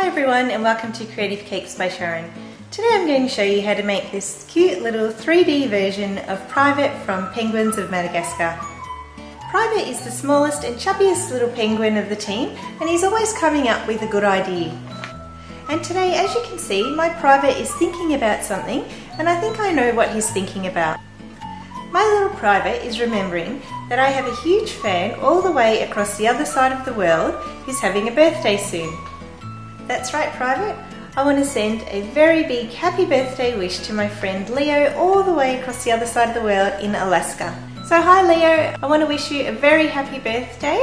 everyone and welcome to Creative Cakes by Sharon. Today I'm going to show you how to make this cute little 3D version of Private from Penguins of Madagascar. Private is the smallest and chubbiest little penguin of the team and he's always coming up with a good idea. And today, as you can see, my Private is thinking about something and I think I know what he's thinking about. My little Private is remembering that I have a huge fan all the way across the other side of the world who's having a birthday soon. That's right, Private. I want to send a very big happy birthday wish to my friend Leo all the way across the other side of the world in Alaska. So hi Leo, I want to wish you a very happy birthday.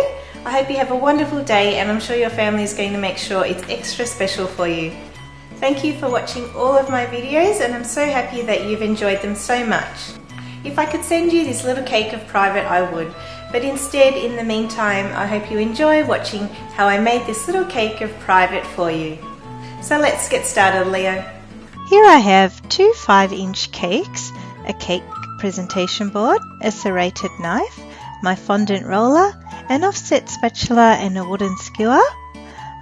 I hope you have a wonderful day and I'm sure your family is going to make sure it's extra special for you. Thank you for watching all of my videos and I'm so happy that you've enjoyed them so much. If I could send you this little cake of Private, I would. But instead, in the meantime, I hope you enjoy watching how I made this little cake of Private for you. So let's get started, Leo. Here I have two 5-inch cakes, a cake presentation board, a serrated knife, my fondant roller, an offset spatula and a wooden skewer.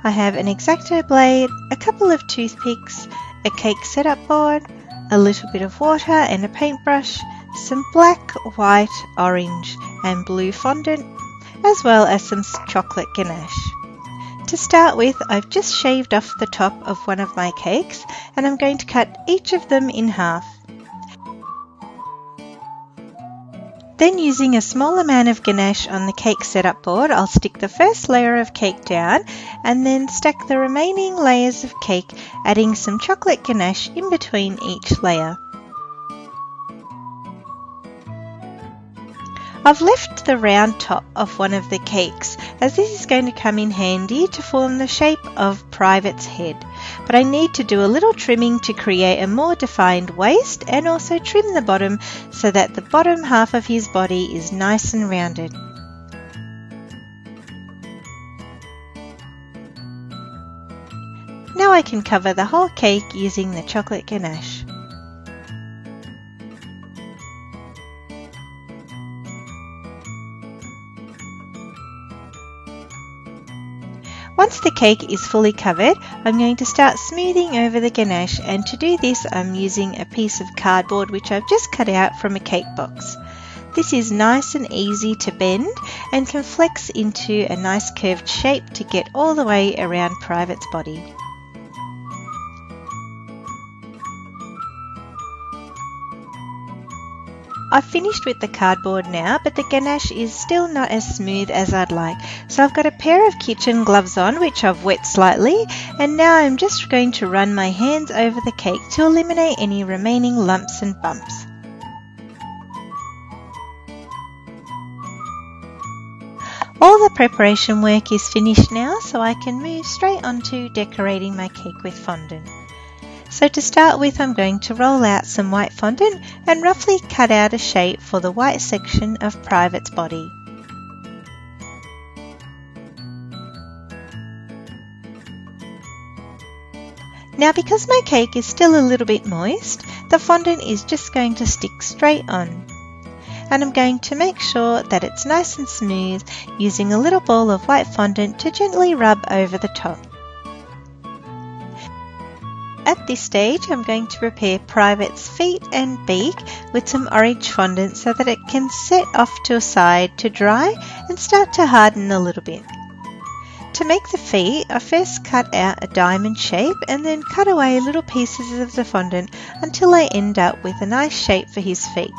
I have an x-acto blade, a couple of toothpicks, a cake setup board, a little bit of water and a paintbrush, some black, white, orange and blue fondant, as well as some chocolate ganache. To start with, I've just shaved off the top of one of my cakes and I'm going to cut each of them in half. Then using a small amount of ganache on the cake setup board, I'll stick the first layer of cake down and then stack the remaining layers of cake, adding some chocolate ganache in between each layer. I've left the round top of one of the cakes as this is going to come in handy to form the shape of Private's head, but I need to do a little trimming to create a more defined waist and also trim the bottom so that the bottom half of his body is nice and rounded. Now I can cover the whole cake using the chocolate ganache. Once the cake is fully covered, I'm going to start smoothing over the ganache, and to do this I'm using a piece of cardboard which I've just cut out from a cake box. This is nice and easy to bend and can flex into a nice curved shape to get all the way around Private's body. I've finished with the cardboard now, but the ganache is still not as smooth as I'd like. So I've got a pair of kitchen gloves on, which I've wet slightly, and now I'm just going to run my hands over the cake to eliminate any remaining lumps and bumps. All the preparation work is finished now, so I can move straight on to decorating my cake with fondant. So to start with, I'm going to roll out some white fondant and roughly cut out a shape for the white section of Private's body. Now because my cake is still a little bit moist, the fondant is just going to stick straight on. And I'm going to make sure that it's nice and smooth using a little ball of white fondant to gently rub over the top. At this stage, I'm going to prepare Private's feet and beak with some orange fondant so that it can set off to a side to dry and start to harden a little bit. To make the feet, I first cut out a diamond shape and then cut away little pieces of the fondant until I end up with a nice shape for his feet.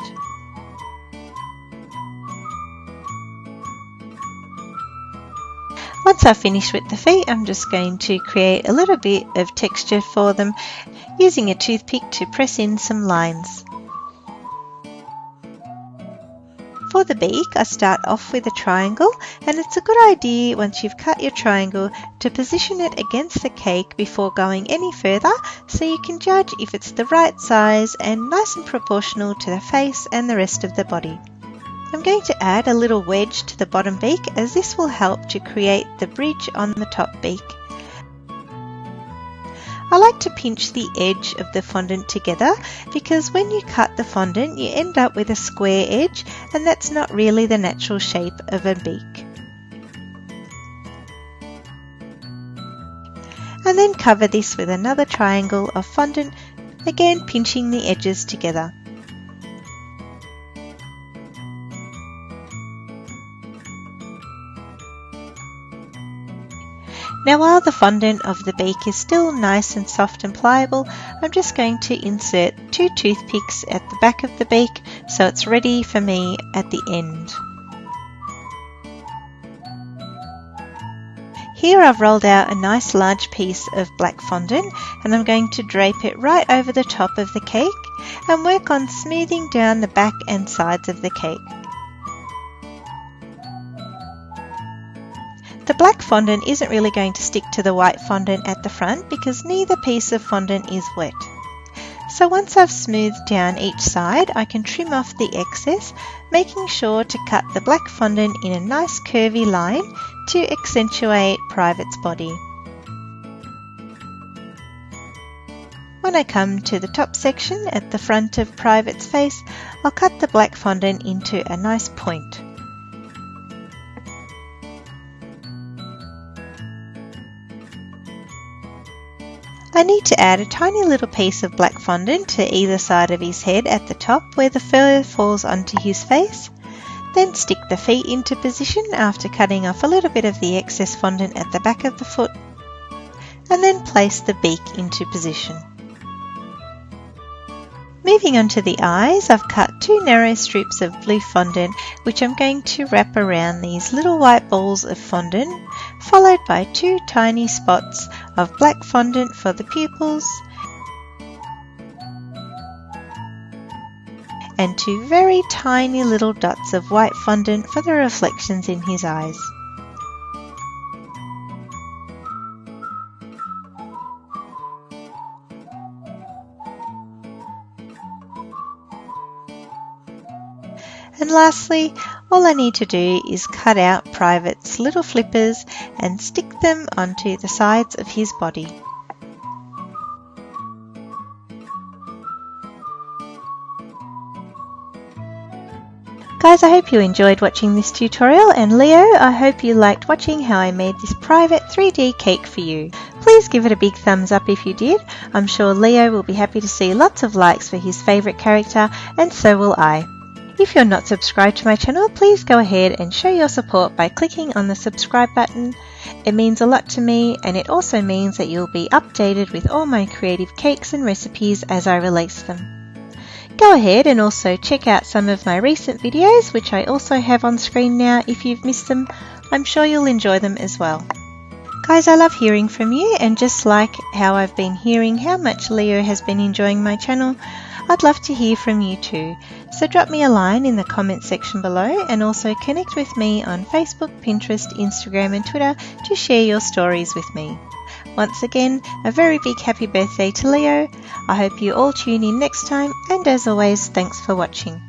Once I've finished with the feet, I'm just going to create a little bit of texture for them using a toothpick to press in some lines. For the beak, I start off with a triangle, and it's a good idea once you've cut your triangle to position it against the cake before going any further so you can judge if it's the right size and nice and proportional to the face and the rest of the body. I'm going to add a little wedge to the bottom beak as this will help to create the bridge on the top beak. I like to pinch the edge of the fondant together because when you cut the fondant you end up with a square edge and that's not really the natural shape of a beak. And then cover this with another triangle of fondant, again pinching the edges together. Now while the fondant of the beak is still nice and soft and pliable, I'm just going to insert 2 toothpicks at the back of the beak so it's ready for me at the end. Here I've rolled out a nice large piece of black fondant and I'm going to drape it right over the top of the cake and work on smoothing down the back and sides of the cake. The black fondant isn't really going to stick to the white fondant at the front because neither piece of fondant is wet. So once I've smoothed down each side, I can trim off the excess, making sure to cut the black fondant in a nice curvy line to accentuate Private's body. When I come to the top section at the front of Private's face, I'll cut the black fondant into a nice point. I need to add a tiny little piece of black fondant to either side of his head at the top where the fur falls onto his face. Then stick the feet into position after cutting off a little bit of the excess fondant at the back of the foot, and then place the beak into position. Moving on to the eyes, I've cut 2 narrow strips of blue fondant which I'm going to wrap around these little white balls of fondant, followed by 2 tiny spots of black fondant for the pupils and 2 very tiny little dots of white fondant for the reflections in his eyes. And lastly, all I need to do is cut out Private's little flippers and stick them onto the sides of his body. Guys, I hope you enjoyed watching this tutorial, and Leo, I hope you liked watching how I made this Private 3D cake for you. Please give it a big thumbs up if you did. I'm sure Leo will be happy to see lots of likes for his favourite character, and so will I. If you're not subscribed to my channel, please go ahead and show your support by clicking on the subscribe button. It means a lot to me, and it also means that you'll be updated with all my creative cakes and recipes as I release them. Go ahead and also check out some of my recent videos, which I also have on screen now. If you've missed them, I'm sure you'll enjoy them as well. Guys, I love hearing from you, and just like how I've been hearing how much Leo has been enjoying my channel, I'd love to hear from you too. So drop me a line in the comments section below, and also connect with me on Facebook, Pinterest, Instagram and Twitter to share your stories with me. Once again, a very big happy birthday to Leo. I hope you all tune in next time, and as always, thanks for watching.